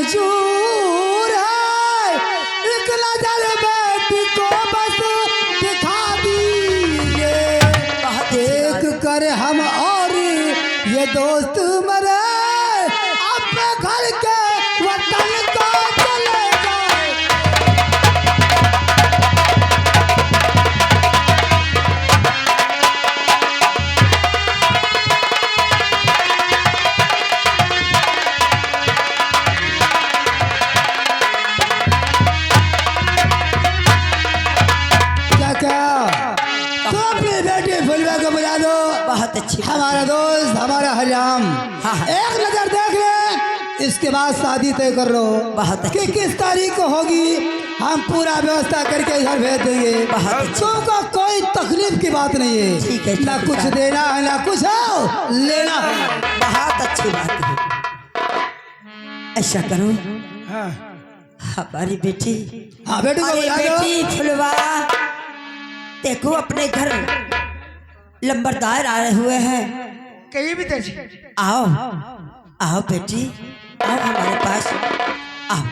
मंजूर है, एक नजर बेटी को बस दिखा दीजिए, देख कर हम और ये दोस्त मरे, अपने घर के वतन को चले जाए। बहुत अच्छी हमारा दोस्त हमारा हरिराम, एक नजर देख ले, इसके बाद शादी तय कर लो। बहुत कि किस तारीख को होगी, हम पूरा व्यवस्था करके इधर भेज देंगे। तुमको कोई तकलीफ की बात नहीं है, ना कुछ देना है ना कुछ लेना है। बहुत अच्छी बात है। ऐसा करो, हमारी बेटी, हाँ बेटी को बुला दो। बेटी फुलवा, देखो अपने घर लंबरदार आए हुए हैं, कहीं भी तेजी आओ आओ बेटी, आओ हमारे पास, आओ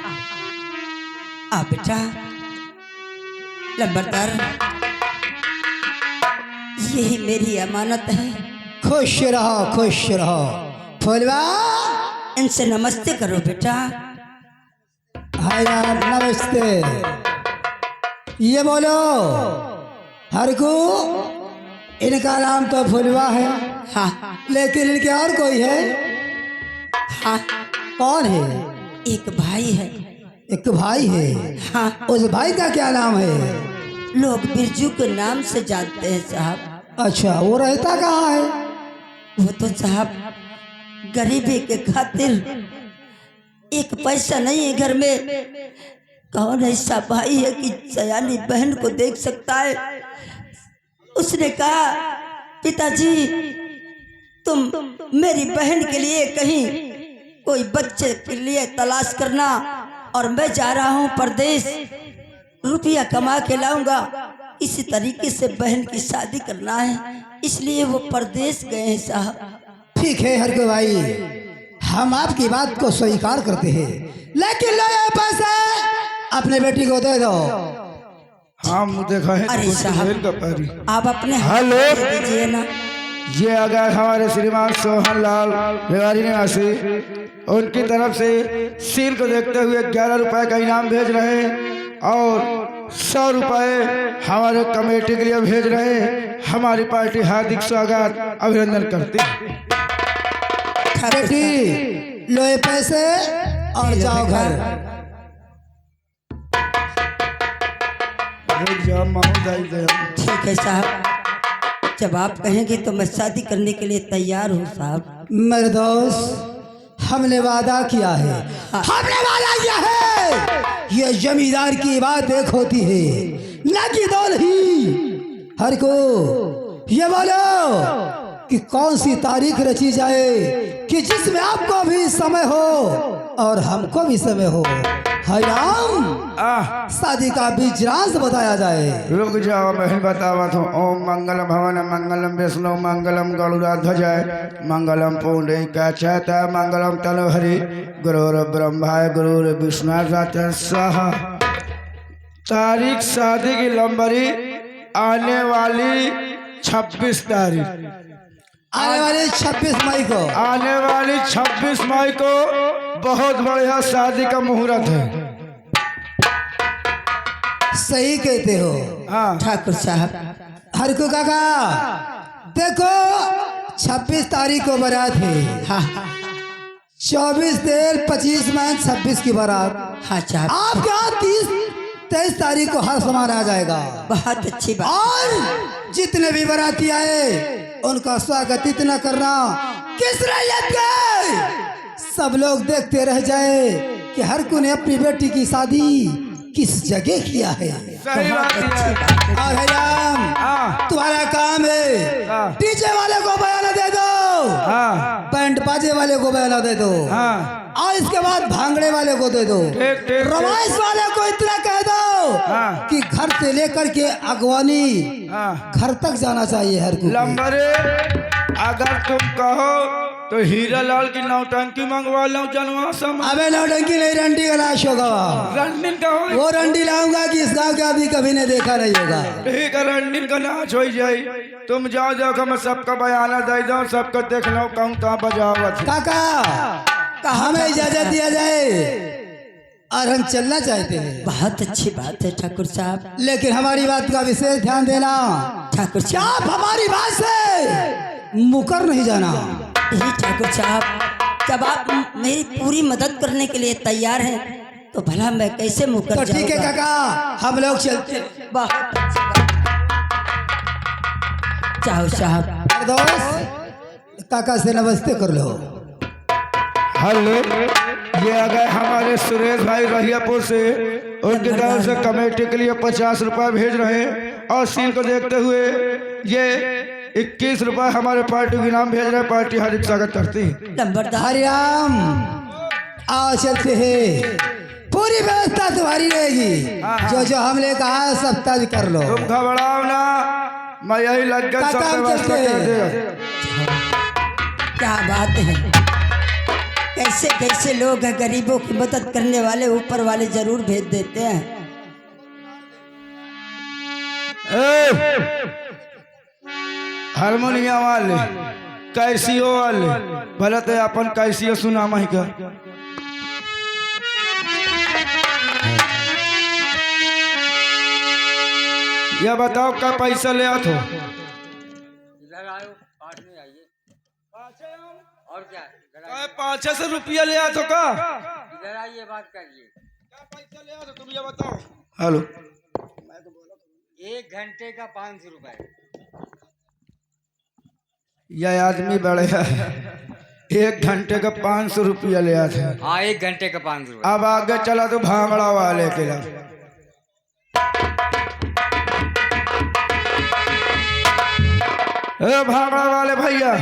आओ बेटा। लंबरदार, यही मेरी अमानत है। खुश रहो खुश रहो। फुलवा, इनसे नमस्ते करो बेटा। हाय नमस्ते। ये बोलो हरकू, इनका नाम तो फुलवा है, हाँ लेकिन इनके और कोई है? हाँ, कौन है? एक भाई है। एक भाई है? हाँ, उस भाई का क्या नाम है? लोग बिरजू के नाम से जानते हैं साहब। अच्छा, वो रहता कहाँ है? वो तो साहब गरीबी के खातिर, एक पैसा नहीं है घर में। कौन ऐसा भाई है कि सयानी बहन को देख सकता है? उसने कहा, पिताजी तुम मेरी बहन के लिए कहीं कोई बच्चे के लिए तलाश करना, और मैं जा रहा हूँ परदेश, रुपया कमा के लाऊंगा। इसी तरीके से बहन की शादी करना है, इसलिए वो परदेश गए हैं साहब। ठीक है हरकू भाई, हम आपकी बात को स्वीकार करते हैं, लेकिन लो ये पैसे अपने बेटी को दे दो। हाँ देखा है। अरे साहब, आप अपने हेलो दीजिए ना। ये अगर हमारे श्रीमान सोहन लाल रेवाड़ी निवासी, उनकी तरफ से सील को देखते हुए 11 रुपए का इनाम भेज रहे हैं, और 100 रुपए हमारे कमेटी के लिए भेज रहे हैं। हमारी पार्टी हार्दिक स्वागत अभिनंदन करती है। बेटी लो ये पैसे और जाओ घर। ठीक है साहब, जब आप कहेंगे तो मैं शादी करने के लिए तैयार हूँ साहब। मेरे दोस्त, हमने वादा किया है, हमने वादा किया है, ये जमींदार की बात एक होती है, न कि दौल ही। हर को ये बोलो कि कौन सी तारीख रची जाए कि जिसमें आपको भी समय हो और हमको भी समय हो। हरिराम, शादी का बीजराज बताया जाए। रुक जाओ बहन, बतावा तो। ओम मंगलम भवन मंगलम विष्णु मंगलम गरुड़ध्वजाय मंगलम पुंडरीकाक्षाय मंगलम तनोहरि गुरुर ब्रह्माय गुरुर विष्णु स्वाहा। तारीख शादी की लंबरी आने वाली 26 तारीख, आने वाली 26 मई को, आने वाली 26 मई को बहुत बढ़िया शादी का मुहूर्त है। सही कहते हो हाँ ठाकुर साहब। हरकू काका, देखो 26 तारीख को बारात है। हाँ 24 तेल 25 में 26 की बारात। हाँ साहब, आपके यहाँ 30-23 तारीख को हर सामान आ जाएगा। बहुत अच्छी बात। और जितने भी बाराती आए उनका स्वागत इतना करना किस रैयत के सब लोग देखते रह जाए कि हरकू ने अपनी बेटी की शादी किस जगह किया है। सही बात है। और हरिराम, तुम्हारा काम है डीजे वाले को बयाना दे दो, बैंड बाजे वाले को बयाना दे दो, और इसके बाद भांगड़े वाले को दे दो, रवाइश वाले को इतना कह दो कि घर से लेकर के अगवानी घर तक जाना चाहिए। हर को लंबरे अगर तुम कहो तो तो हीरा लाल की नौटंकी मंगवा लो जनवा सम। अबे नौटंकी नहीं, रंडी का लाश होगा। रंडीन का हो वो रंडी लाऊंगा कि इस गाँव के आदमी कभी ने देखा नहीं होगा। ठीक है, रंडीन का नाच हो जाए। तुम जाओ देखो, मैं सबका बयाना दे दो, सबको देख लो कहूँ कहाँ बजावत। काका हमें इजाजत दिया जाए और हम चलना चाहते हैं। बहुत अच्छी बात है ठाकुर साहब, लेकिन हमारी बात का विशेष ध्यान देना। ठाकुर क्या साहब आप हमारी बात से मुकर नहीं जाना। यही ठाकुर साहब, जब आप मेरी पूरी मदद करने के लिए तैयार हैं तो भला मैं कैसे मुकर तो ठीक है जाऊंगा? काका, हम लोग चलते हैं। बहुत अच्छी बात। जाओ साहब। दोस्त काका से नमस्ते कर लो। हेलो, ये आ गए हमारे सुरेश भाई रहियापुर से। उनकी तरफ से कमेटी के लिए 50 रुपये भेज रहे हैं और सीन को देखते हुए ये 21 रुपये हमारे पार्टी के नाम भेज रहे हैं। पार्टी हार्दिक स्वागत करती है। नंबरदार हरिराम, आओ चलते हैं। पूरी व्यवस्था तुम्हारी रहेगी। जो जो हमने कहा है सब तज कर लो। तुम घबराओ ना, मैं यही लग गया सब काका, हम व्यवस्था चलते कर हैं। देगा। क्या बात है, कैसे कैसे लोग हैं, गरीबों की मदद करने वाले ऊपर वाले जरूर भेज देते हैं। हारमोनिया वाले, कैसियो वाले, भले तो अपन कैसियो सुना मही का। ये बताओ क्या पैसा ले आते हो? इधर आयो, पास में आइए। और क्या क्या 500 रुपया ले आते हो का? इधर आइए, बात करिए। क्या पैसा ले आते हो तुम ये बताओ। हेलो, 1 घंटे का 500 रुपए। यह आदमी बड़े है, 1 घंटे का 500 रुपया ले आते हैं। हाँ, 1 घंटे का 500 रुपए। अब आगे चला तो भांगड़ा वाले के लग। भांगड़ा वाले भैया,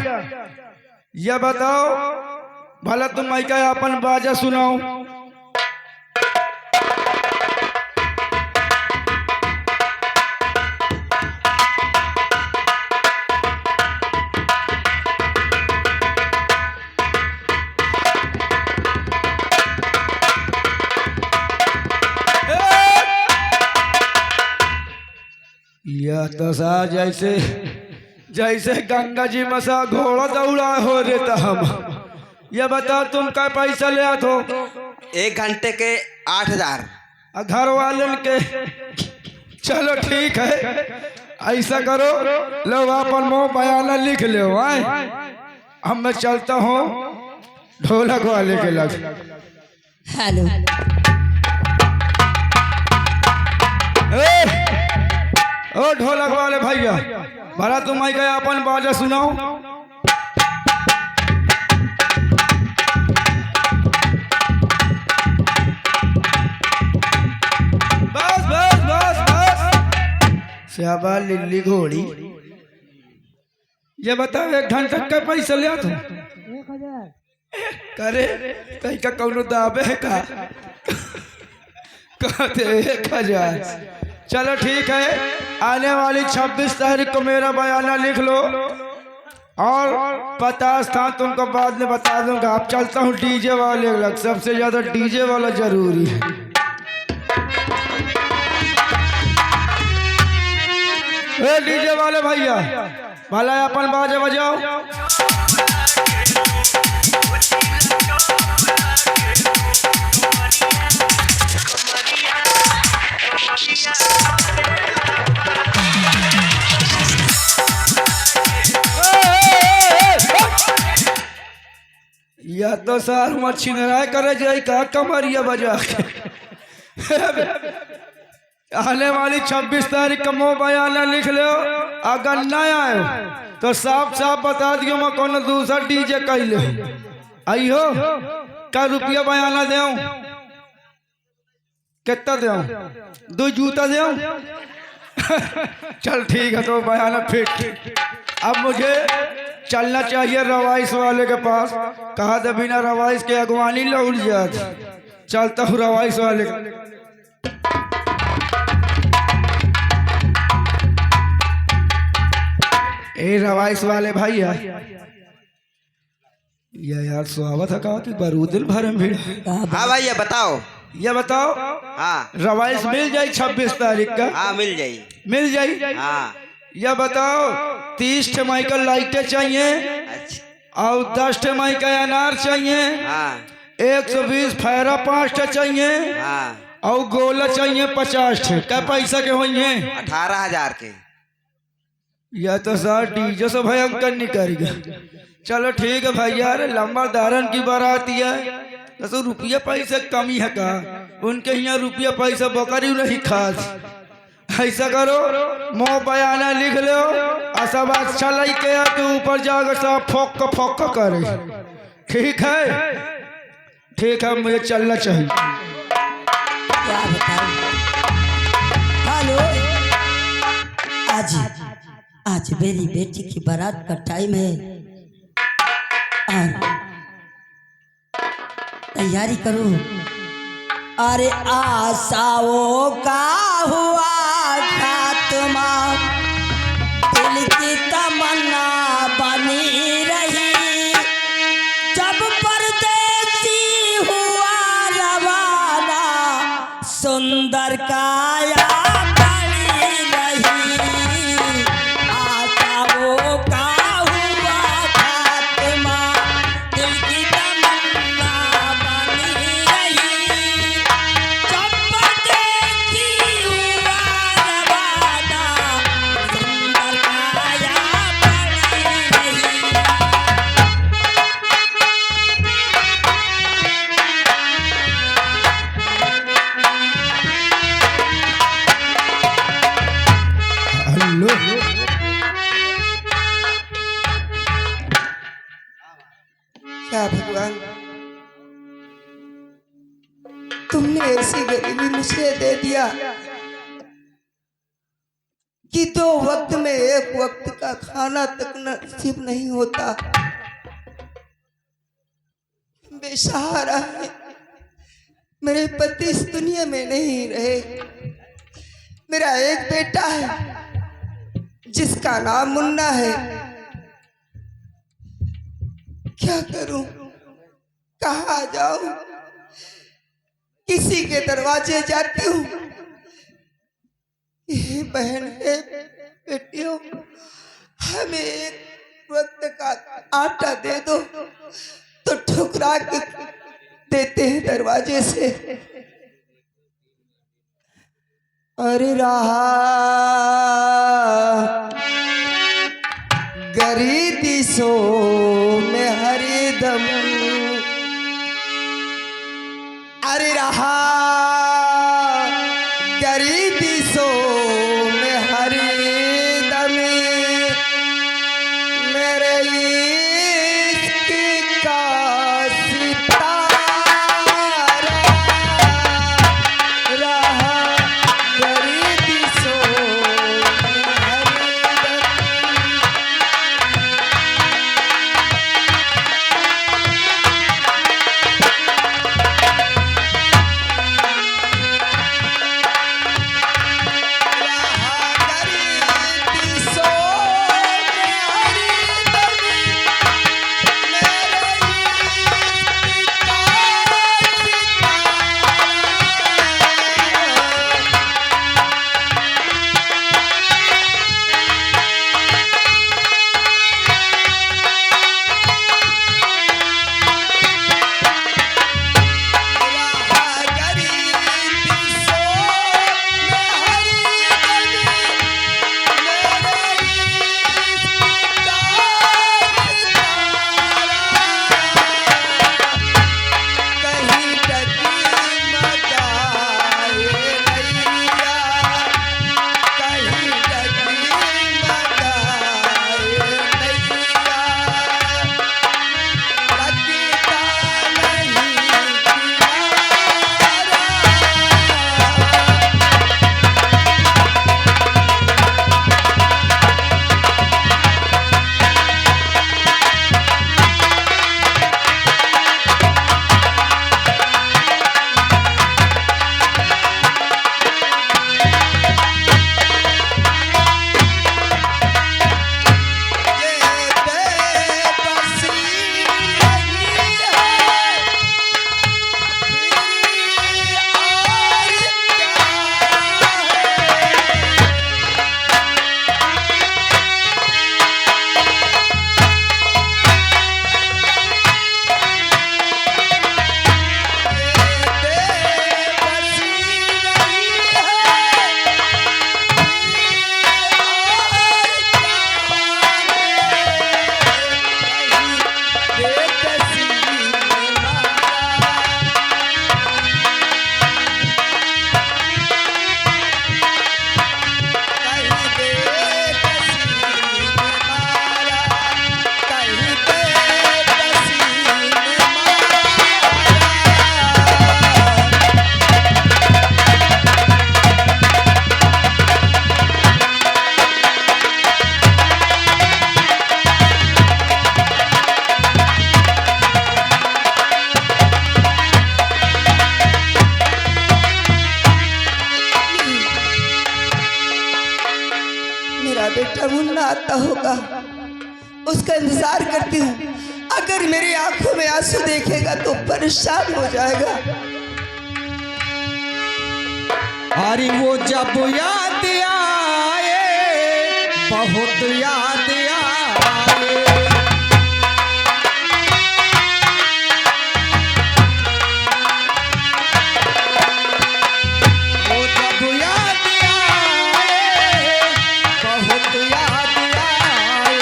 ये बताओ भला तुम मैं क्या अपन बाजा सुनाओ। यह तो सा जैसे जैसे गंगा जी में सा घोड़ा दौड़ा हो रहता हम। ये बताओ तुम क्या पैसा ले आते हो? 1 घंटे के 8000। घर वालन के। चलो ठीक है, ऐसा करो, लो अपन मुँह बयाना लिख लो। अब मैं चलता हूँ ढोलक वाले के लग। हेलो, ओ ढोलक वाले भैया, भला तुम आई गया अपन बाजा सुनाओ। बस बस बस बस। श्याबा लिल्ली घोड़ी, ये बताओ 1 घंटे का पैसा ले आते? 1000। करे कहीं का कौनो दावे है का? कहते 1000। चलो ठीक है, आने वाली 26 तारीख को मेरा बयाना लिख लो और 50 था तुमको बाद में बता दूंगा। अब चलता हूँ डीजे वाले लग, सबसे ज्यादा डीजे वाला जरूरी है। ए डीजे वाले भैया, भला अपन बाजे बजाओ। या तो सार मच्छी नाराय करे जाए का कमरिया बजा के। आने वाली 26 तारीख का मोह बयाना लिख लो। अगर न आयो तो साफ साफ बता दियो, मैं कौन दूसरा डीजे कह ले आई हो। क्या रुपया बयाना दे? कितना दे? 2 जूता दे? चल ठीक है, तो बयाना फिट। अब मुझे चलना चाहिए रवाइश वाले के पास। कहा था बिना रवाइश के अगवानी लौट जात। चलता हूँ रवाइश वाले के। ए रवाइश वाले भैया, ये यार सुहावा था कहा कि बारूदल भर में भीड़। हाँ भैया बताओ। ये बताओ हाँ रवाइश मिल जाए 26 तारीख का? हाँ मिल जाई। मिल जाए। हाँ ये बताओ 30 टमाई का लाइटें चाहिए अच्छा। और 10 टमाई का अनार चाहिए, हाँ 120 फैरा 5 चाहिए हाँ और गोला चाहिए 50 क्या पैसा के होंगे? 18,000 के। यह तो सर डीजे से भयंकर नहीं करेगा। चलो ठीक है भाई यार, लंबा दारन की बारात है तो रुपया पैसा कमी है का? उनके यहाँ रुपया पैसा बकरी नहीं खास। ऐसा करो मोह बयाना लिख लो और सब अच्छा लगे के ऊपर जाकर सब फोक करे। ठीक है ठीक है, मुझे चलना चाहिए। क्या बताऊं? हेलो, आज मेरी बेटी की बारात का टाइम है और तैयारी करो। अरे आशाओं का हुआ खात्मा, दिल की तमन्ना बनी रही, जब परदेसी हुआ रवाना, सुंदर काया बनी रही। आशाओं का हुआ खात्मा, दिल की तमन्ना बनी रही, जब परदेसी हुआ रवाना, सुंदर काया बनी रही। हेलो क्या भगवान, तुमने ऐसी गरीबी मुझे दे दिया कि 2 वक्त में 1 वक्त का खाना तक नसीब नहीं होता। बेसहारा है, मेरे पति इस दुनिया में नहीं रहे। मेरा एक बेटा है जिसका नाम मुन्ना है। क्या करूं, कहाँ जाऊं? किसी के दरवाजे जाती हूँ, ये बहन है, बेटियों हमें 1 वक्त का आटा दे दो, तो ठुकरा के देते हैं दरवाजे से। अरे रहा गरीबी सो में हरिदम, अरे रहा गरीबी सो में हरिदम, मेरे इश्क का सितारा रहा गरीबी सो में हरिदम। आता होगा, उसका इंतजार करती हूँ। अगर मेरी आंखों में आंसू देखेगा तो परेशान हो जाएगा। अरे वो जब याद आए, बहुत याद आए, वो जब याद आए, बहुत याद आए।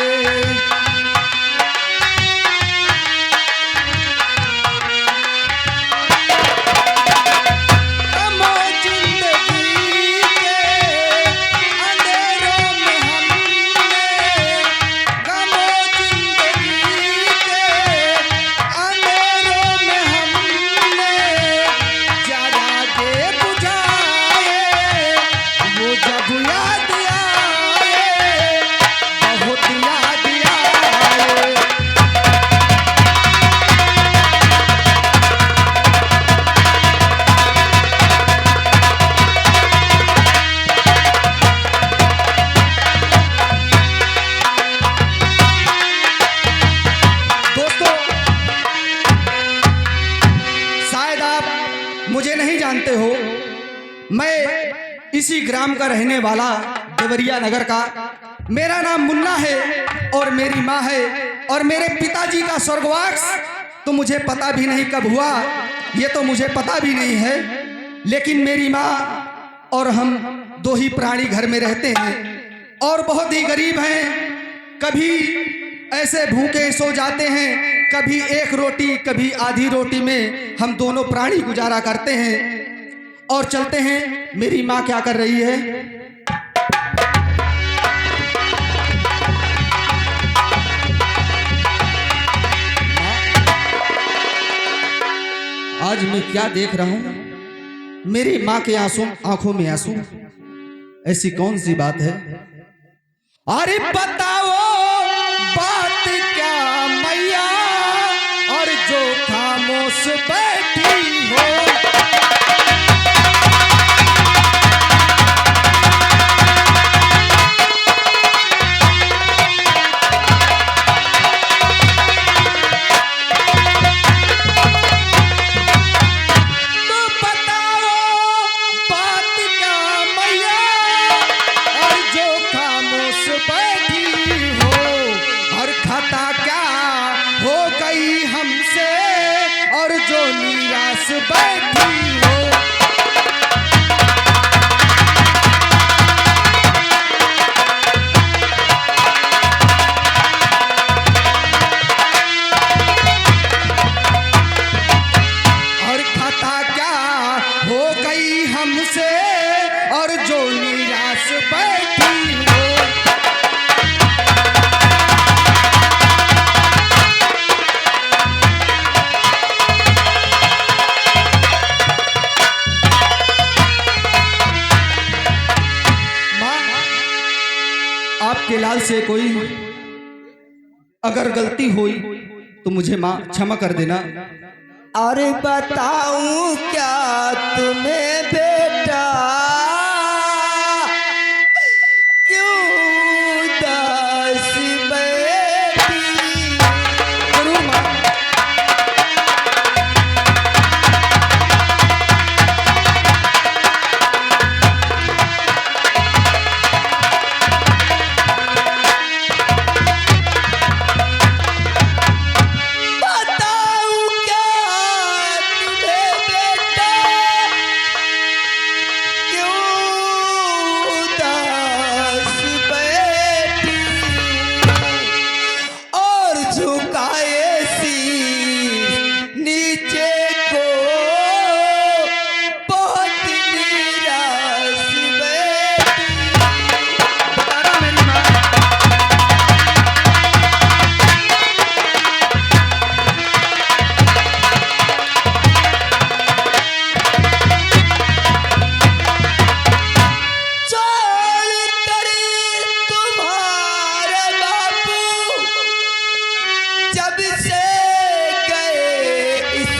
गमो जिंदगी के अंधेरों में हमने, गमो जिंदगी के अंधेरों में हमने जरा के बुझाए, वो जब याद आए, बहुत याद आए। दोस्तों, शायद आप मुझे नहीं जानते हो, मैं इसी ग्राम का रहने वाला देवरिया नगर का। मेरा नाम मुन्ना है और मेरी माँ है, और मेरे पिताजी का स्वर्गवास तो मुझे पता भी नहीं कब हुआ, ये तो मुझे पता भी नहीं है। लेकिन मेरी माँ और हम दो ही प्राणी घर में रहते हैं और बहुत ही गरीब हैं। कभी ऐसे भूखे सो जाते हैं, कभी एक रोटी कभी आधी रोटी में हम दोनों प्राणी गुजारा करते हैं और चलते हैं। मेरी माँ क्या कर रही है? आज मैं क्या देख रहा हूं? मेरी माँ के आंखों में आंसू, ऐसी कौन सी बात है? अरे बताओ बात क्या मैया, और जो खामोश बैठी हो। तो बताओ बात क्या मैया, और जो खामोश बैठी हो, और खता क्या हो गई हमसे, और जो निराश बैठी हो। और खता क्या हो गई हमसे, और जो निराश बैठी हो। आपके लाल से कोई अगर गलती हुई तो मुझे माँ क्षमा कर देना। अरे बताऊं क्या तुम्हें बेटा, क्यों उदास बैठी। जरूर माँ। बताऊं क्या तुम्हें बेटा, क्यों उदास बैठी, और झुकाए शीश नीचे को, बहुत निराश बैठी। बताना मेरी माँ। छोड़ कर तुम्हारे बापू जब से गए इस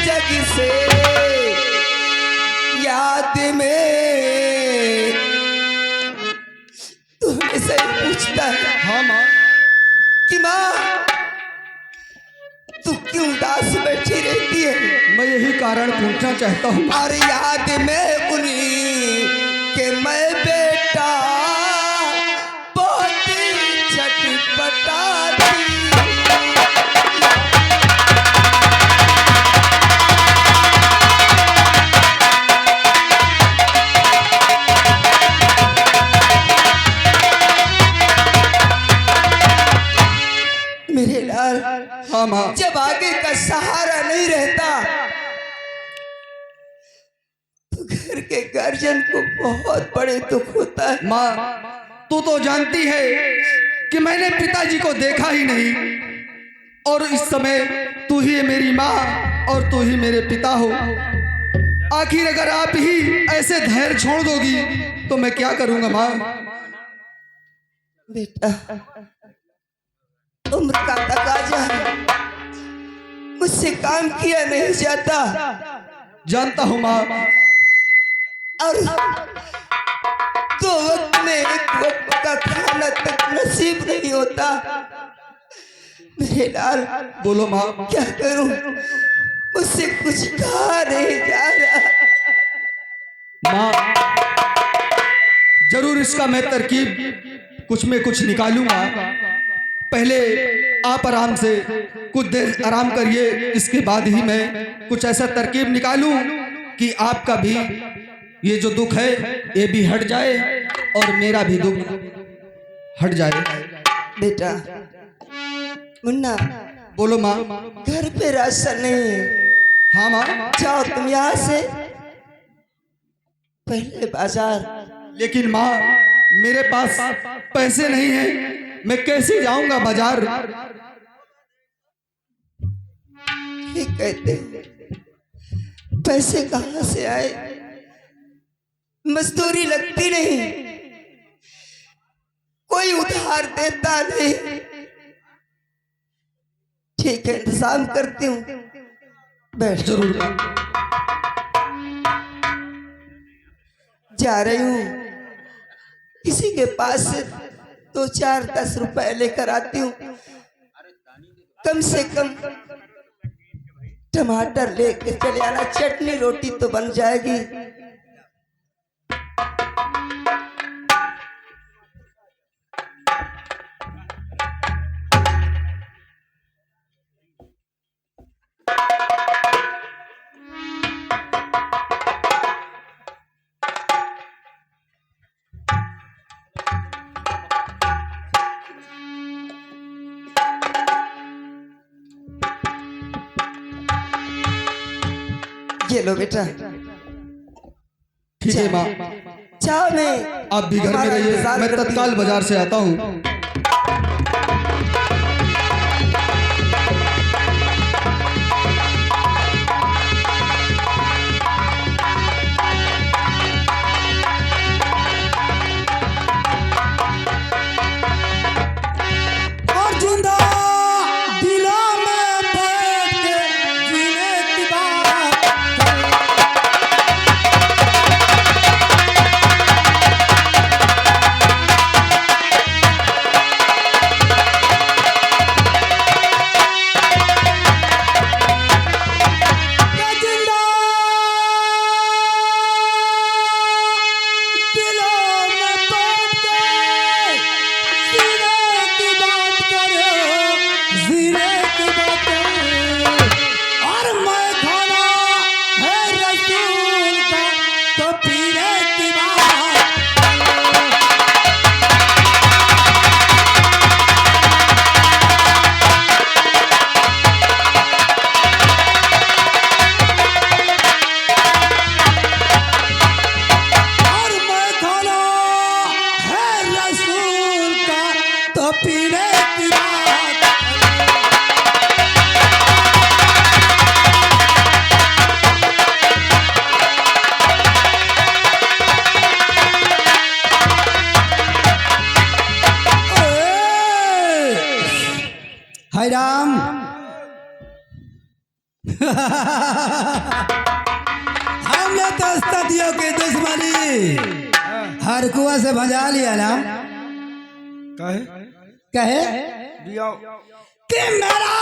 जग से, याद में तुम्हें से पूछता कारण पूछना चाहता हूँ। और याद में उन्हीं के मैं बेटा बहुत छटपटाती। मेरे लाल, हाँ माँ। जब आगे का सहारा नहीं रहता तो घर के गार्जियन को बहुत बड़े दुख होता है। माँ तू तो जानती है कि मैंने पिताजी को देखा ही नहीं, और इस समय तू ही मेरी माँ और तू ही मेरे पिता हो। आखिर अगर आप ही ऐसे धैर्य छोड़ दोगी तो मैं क्या करूंगा माँ। बेटा, उम्र का तकाजा है, मुझसे काम किया नहीं जाता। जानता हूँ माँ। और दो वक्त में एक वक्त का खाना तक नसीब नहीं होता। मेरे लाल, बोलो माँ। क्या करूं, मुझसे कुछ कहा नहीं जा रहा। माँ जरूर इसका मैं तरकीब कुछ में कुछ निकालूंगा। पहले आप आराम से कुछ देर आराम करिए, इसके बाद ही मैं कुछ ऐसा तरकीब निकालूं कि आपका भी ये जो दुख है ये भी हट जाए और मेरा भी दुख हट जाए। बेटा मुन्ना, बोलो माँ। घर पे राशन नहीं है। हाँ माँ। जाओ तुम यहाँ से पहले बाजार। लेकिन माँ मेरे पास पैसे नहीं हैं, मैं कैसे जाऊंगा बाजार। ये कहते पैसे कहाँ से आए, मजदूरी लगती नहीं, कोई उधार देता नहीं। ठीक है, इंतजाम करती हूँ, बैठ। जरूर। जा रही हूँ, किसी के पास से 2-4-10 रुपए लेकर आती हूँ। कम से कम टमाटर लेके चले आना, चटनी रोटी तो बन जाएगी। ये लो बेटा। ठीक है माँ। चाय में आप भी घर में रहिए, मैं तत्काल बाजार से आता हूँ। हाय राम। हमने तो सदियों की दुश्मनी हर कुआं से भजा लिया ना। कहे कहे दिया कि मेरा